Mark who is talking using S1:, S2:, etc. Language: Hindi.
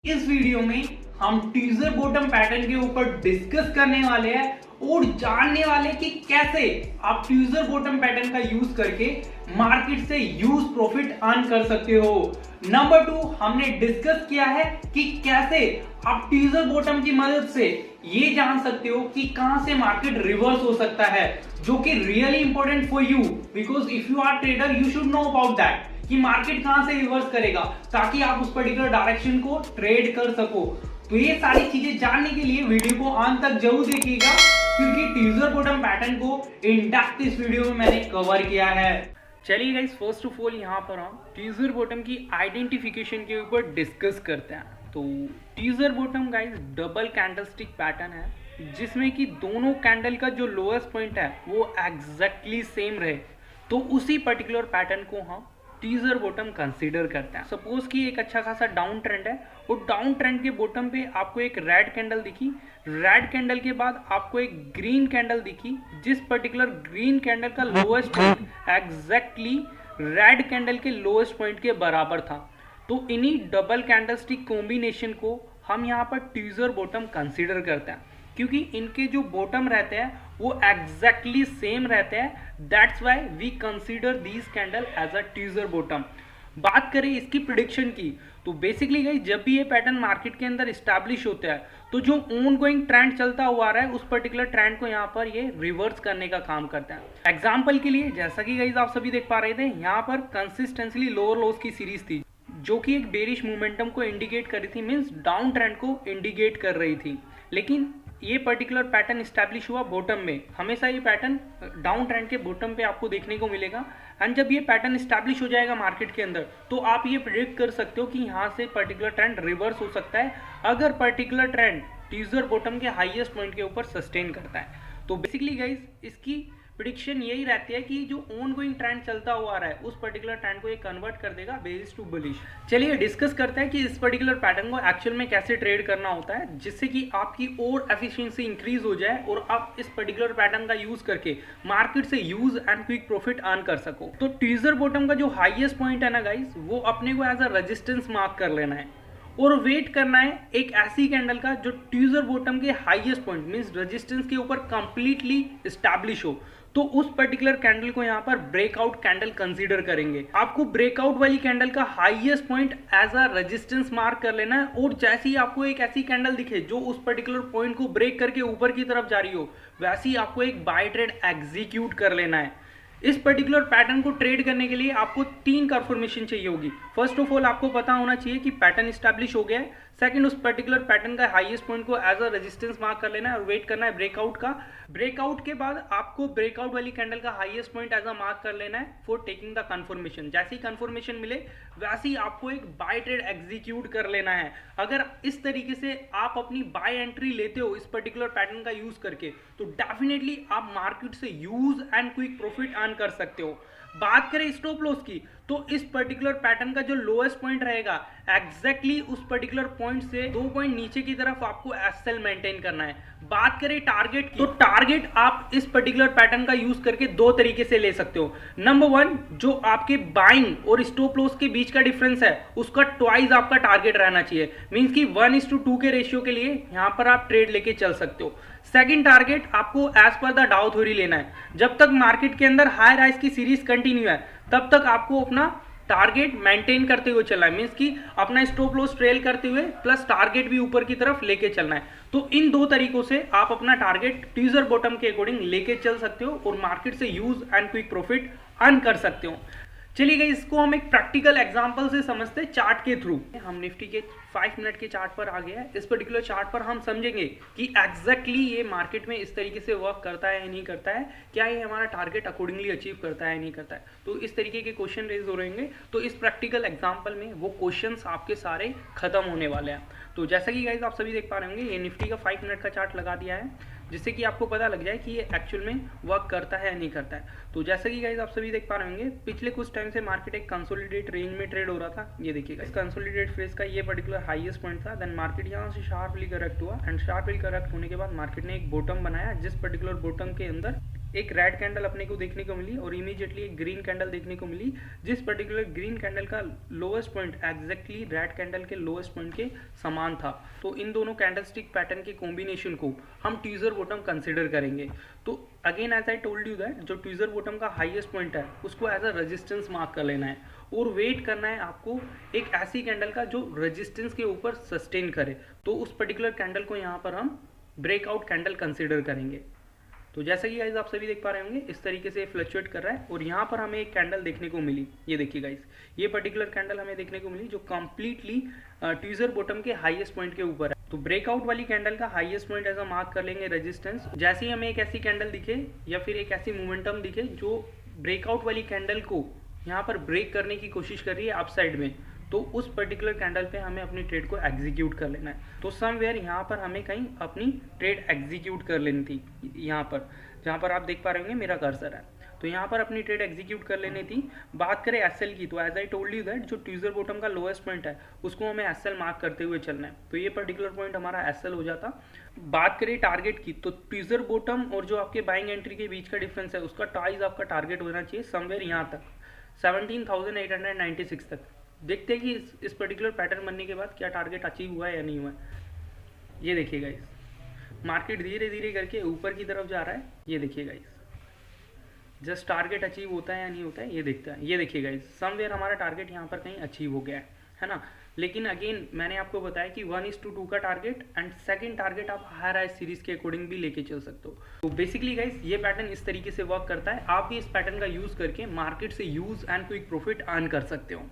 S1: इस वीडियो में हम टीजर बॉटम पैटर्न के ऊपर डिस्कस करने वाले हैं और जानने वाले कि कैसे आप टीजर बॉटम पैटर्न का यूज करके मार्केट से यूज प्रॉफिट अर्न कर सकते हो। नंबर 2, हमने डिस्कस किया है कि कैसे आप टीजर बॉटम की मदद से ये जान सकते हो कि कहां से मार्केट रिवर्स हो सकता है, जो कि really important for you, because if you are trader you should know about that कि मार्केट कहां से रिवर्स करेगा ताकि आप उस पर्टिकुलर डायरेक्शन को ट्रेड कर सको। तो ये सारी चीजें जानने के लिए वीडियो को अंत तक जरूर देखिएगा, क्योंकि टीजर बॉटम पैटर्न को इन डेप्थ इस वीडियो में मैंने कवर किया है। चलिए गाइस, फर्स्ट ऑफ ऑल यहाँ पर हम टीजर बॉटम की आइडेंटिफिकेशन के ऊपर डिस्कस करते हैं। तो teaser bottom guys double candlestick pattern है, जिसमें कि दोनों कैंडल का जो लोएस्ट पॉइंट है वो एग्जैक्टली सेम रहे, तो उसी पर्टिकुलर पैटर्न को हम टीजर बॉटम कंसीडर करते हैं। सपोज कि एक अच्छा खासा डाउन ट्रेंड है और डाउन ट्रेंड के बॉटम पे आपको एक रेड कैंडल दिखी, रेड कैंडल के बाद आपको एक ग्रीन कैंडल दिखी, जिस पर्टिकुलर ग्रीन कैंडल का lowest point exactly red candle के लोएस्ट पॉइंट के बराबर था। तो इन्हीं डबल कैंडलस्टिक कॉम्बिनेशन को हम यहाँ पर टीजर बॉटम कंसीडर करते हैं, क्योंकि इनके जो बॉटम रहते हैं वो एग्जैक्टली सेम रहते हैं। That's why we consider these candle as a tweezer bottom. बात करें इसकी प्रिडिक्शन की, तो बेसिकली गाइस जब भी ये पैटर्न मार्केट के अंदर स्टैब्लिश होता है तो जो ऑन गोइंग ट्रेंड चलता हुआ आ रहा है उस पर्टिकुलर ट्रेंड को यहाँ पर ये रिवर्स करने का काम करता है। एग्जाम्पल के लिए, जैसा कि गाइस आप सभी देख पा रहे थे, यहाँ पर कंसिस्टेंटली लोअर लोज की सीरीज थी जो कि एक बेरिश मोमेंटम को इंडिकेट कर रही थी, मीन्स डाउन ट्रेंड को इंडिकेट कर रही थी। लेकिन ये पर्टिकुलर पैटर्न स्टैब्लिश हुआ बॉटम में। हमेशा ये पैटर्न डाउन ट्रेंड के बॉटम पे आपको देखने को मिलेगा, एंड जब ये पैटर्न स्टैब्लिश हो जाएगा मार्केट के अंदर तो आप ये प्रेडिक्ट कर सकते हो कि यहाँ से पर्टिकुलर ट्रेंड रिवर्स हो सकता है अगर पर्टिकुलर ट्रेंड टीजर बॉटम के हाईएस्ट पॉइंट के ऊपर सस्टेन करता है। तो बेसिकली गाइज इसकी प्रिडिक्शन यही रहती है कि जो ऑन गोइंग ट्रेंड चलता हुआ आ रहा है उस पर्टिकुलर ट्रेंड को ये कन्वर्ट कर देगा बेरिश टू बुलिश। चलिए डिस्कस करते हैं कि इस पर्टिकुलर पैटर्न को एक्चुअल में कैसे ट्रेड करना होता है, जिससे कि आपकी और एफिशिएंसी इंक्रीज हो जाए और आप इस पर्टिकुलर पैटर्न का यूज करके मार्केट से use and quick profit earn कर सको। तो टीजर बॉटम का जो हाईएस्ट पॉइंट है ना गाइस, वो अपने को एज अ रेजिस्टेंस मार्क कर लेना है और वेट करना है एक ऐसी कैंडल का जो टीजर बॉटम के हाईएस्ट पॉइंट मींस रेजिस्टेंस के ऊपर कंप्लीटली एस्टैब्लिश हो। तो उस पर्टिकुलर कैंडल को यहाँ पर ब्रेकआउट कैंडल कंसीडर करेंगे। आपको ब्रेकआउट वाली कैंडल का highest point as a resistance mark कर लेना है, और जैसे ही आपको एक ऐसी कैंडल दिखे जो उस पर्टिकुलर पॉइंट को ब्रेक करके ऊपर की तरफ जा रही हो, वैसे ही आपको एक बाय ट्रेड एग्जीक्यूट कर लेना है। इस पर्टिकुलर पैटर्न को ट्रेड करने के लिए आपको 3 कंफर्मेशन चाहिए होगी। फर्स्ट ऑफ ऑल आपको पता होना चाहिए कि पैटर्न स्टैब्लिश हो गया है। सेकंड, उस पर्टिकुलर पैटर्न का हाईएस्ट पॉइंट को एज अ रेजिस्टेंस मार्क कर लेना है और वेट करना है ब्रेकआउट का। ब्रेकआउट के बाद आपको ब्रेकआउट वाली कैंडल का highest point as a mark कर लेना है फॉर टेकिंग द कंफर्मेशन। जैसे ही कंफर्मेशन मिले वैसे ही आपको एक बाय ट्रेड एग्जीक्यूट कर लेना है। अगर इस तरीके से आप अपनी बाय एंट्री लेते हो इस पर्टिकुलर पैटर्न का यूज करके, तो डेफिनेटली आप मार्केट से use and quick profit earn कर सकते हो। बात करें स्टॉप लॉस की, तो इस पर्टिकुलर पैटर्न का जो लोएस्ट पॉइंट रहेगा एग्जैक्टली उस पर्टिकुलर पॉइंट से 2 पॉइंट नीचे की तरफ आपको एसएल मेंटेन करना है। बात करें टारगेट की, तो टारगेट आप इस पर्टिकुलर पैटर्न का यूज करके 2 तरीके से ले सकते हो। नंबर 1, जो आपके बाइंग और स्टॉप लॉस के बीच का डिफरेंस है उसका ट्वाइस आपका टारगेट रहना चाहिए, मींस कि 1:2 के रेशियो के लिए यहां पर आप ट्रेड लेके चल सकते हो। सेकंड टारगेट आपको as per the Dow theory लेना है। जब तक मार्केट के अंदर हाई राइज की सीरीज कंटिन्यू है तब तक आपको अपना टारगेट मेंटेन करते हुए चलना है, मींस कि अपना स्टॉप लॉस ट्रेल करते हुए प्लस टारगेट भी ऊपर की तरफ लेके चलना है। तो इन 2 तरीकों से आप अपना टारगेट टीजर बॉटम के अकॉर्डिंग लेके चल सकते हो और मार्केट से use and quick profit earn कर सकते हो। चलिए गाइस, इसको हम एक प्रैक्टिकल एग्जांपल से समझते हैं चार्ट के थ्रू। हम निफ्टी के 5 मिनट के चार्ट पर आ गए हैं। इस पर्टिकुलर चार्ट पर हम समझेंगे कि एग्जैक्टली ये मार्केट में इस तरीके से वर्क करता है या नहीं करता है, क्या ये हमारा टारगेट अकॉर्डिंगली अचीव करता है या नहीं करता है। तो इस तरीके के क्वेश्चन रेज हो रहेंगे। तो इस प्रैक्टिकल एग्जाम्पल में वो क्वेश्चंस आपके सारे खत्म होने वाले हैं। तो जैसा कि गाइस आप सभी देख पा रहे होंगे, ये निफ्टी का 5 मिनट का चार्ट लगा दिया है, जिससे कि आपको पता लग जाए कि ये एक्चुअल में वर्क करता है या नहीं करता है। तो जैसे कि गाइस आप सभी देख पा रहे होंगे, पिछले कुछ टाइम से मार्केट एक कंसोलिडेट रेंज में ट्रेड हो रहा था। ये देखिएगा, इस कंसोलिडेट फेज का ये पर्टिकुलर हाईएस्ट पॉइंट था। देन मार्केट यहाँ से शार्पली करेक्ट हुआ, एंड शार्पली करेक्ट होने के बाद मार्केट ने एक बॉटम बनाया, जिस पर्टिकुलर बॉटम के अंदर एक रेड कैंडल अपने को देखने को मिली और इमीडिएटली एक ग्रीन कैंडल देखने को मिली, जिस पर्टिकुलर ग्रीन कैंडल का lowest point exactly red candle के लोएस्ट पॉइंट के समान था। तो इन दोनों कैंडलस्टिक पैटर्न के कॉम्बिनेशन को हम ट्वीजर बॉटम कंसिडर करेंगे। तो again as I told you that जो ट्वीजर बॉटम का हाईएस्ट पॉइंट है उसको एज अ रेजिस्टेंस मार्क कर लेना है और वेट करना है आपको एक ऐसी कैंडल का जो रेजिस्टेंस के ऊपर सस्टेन करे। तो उस पर्टिकुलर कैंडल को यहाँ पर हम ब्रेकआउट कैंडल कंसिडर करेंगे। तो जैसा कि गाइस आप सभी देख पा रहे होंगे इस तरीके से फ्लक्चुएट कर रहा है और यहाँ पर हमें एक कैंडल देखने को मिली। ये देखिए गाइस, ये पर्टिकुलर कैंडल हमें देखने को मिली जो कंप्लीटली ट्वीजर बॉटम के हाईएस्ट पॉइंट के ऊपर है। तो ब्रेकआउट वाली कैंडल का highest point as a mark कर लेंगे रेजिस्टेंस। जैसे ही हमें एक ऐसी कैंडल दिखे या फिर एक ऐसी मोमेंटम दिखे जो ब्रेकआउट वाली कैंडल को यहाँ पर ब्रेक करने की कोशिश कर रही है अपसाइड में, तो उस पर्टिकुलर कैंडल पे हमें अपनी ट्रेड को एग्जीक्यूट कर लेना है। तो समवेयर यहाँ पर हमें कहीं अपनी ट्रेड एग्जीक्यूट कर लेनी थी, यहाँ पर जहाँ पर आप देख पा रहे होंगे मेरा कर्सर है। तो यहाँ पर अपनी ट्रेड एग्जीक्यूट कर लेनी थी। बात करें एसएल की, तो as I told you that जो ट्वीजर बॉटम का लोएस्ट पॉइंट है उसको हमें एसएल मार्क करते हुए चलना है। तो ये पर्टिकुलर पॉइंट हमारा एसएल हो जाता। बात करें टारगेट की, तो ट्वीजर बॉटम और जो आपके बाइंग एंट्री के बीच का डिफरेंस है उसका ट्वाइस आपका टारगेट होना चाहिए समवेयर यहाँ तक 17,896 तक। देखते हैं कि इस पर्टिकुलर पैटर्न बनने के बाद क्या टारगेट अचीव हुआ है या नहीं हुआ है। ये देखिए गाइस, मार्केट धीरे धीरे करके ऊपर की तरफ जा रहा है। ये देखिए गाइस, जस्ट टारगेट अचीव होता है या नहीं होता है ये देखता है। ये देखिए गाइस, समवेयर हमारा टारगेट यहाँ पर कहीं अचीव हो गया है ना। लेकिन अगेन मैंने आपको बताया कि 1:2 का टारगेट एंड सेकंड टारगेट आप हायर हाई सीरीज के अकॉर्डिंग भी लेके चल सकते हो। तो बेसिकली गाइस ये पैटर्न इस तरीके से वर्क करता है। आप भी इस पैटर्न का यूज करके मार्केट से use and quick profit earn कर सकते हो।